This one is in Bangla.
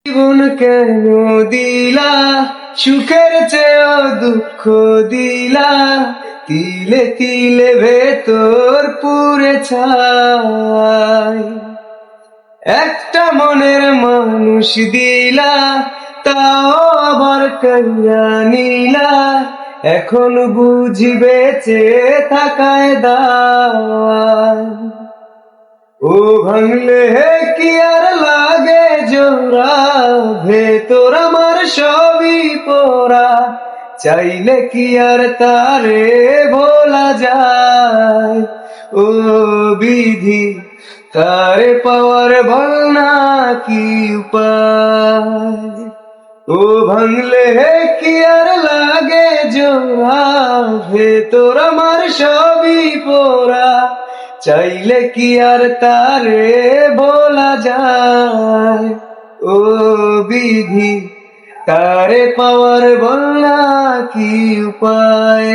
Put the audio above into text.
জীবন কেন দিলা, সুখের চেয়েও দুঃখ দিলা, তিলে তিলে ভেতর পুড়ে ছাই। একটা মনের মানুষ দিলা, তাও আবার কাইয়া নিলা, এখন বুঝি বেঁচে থাকায় দায়। ও ভাঙলে কি আর লাগে জোড়া, ভেতর আমার সবই পোড়া, চাইলে কি আর তারে ভোলা যায়। ও বিধি, তারে পাওয়ার বল না কি উপায়। ও ভাঙলে কি আর লাগে জোড়া, ভেতর আমার সবই পোড়া, চাইলে কি আর তারে বলা যায়। ও বিধি, তারে পাওয়ার বল না কি উপায়।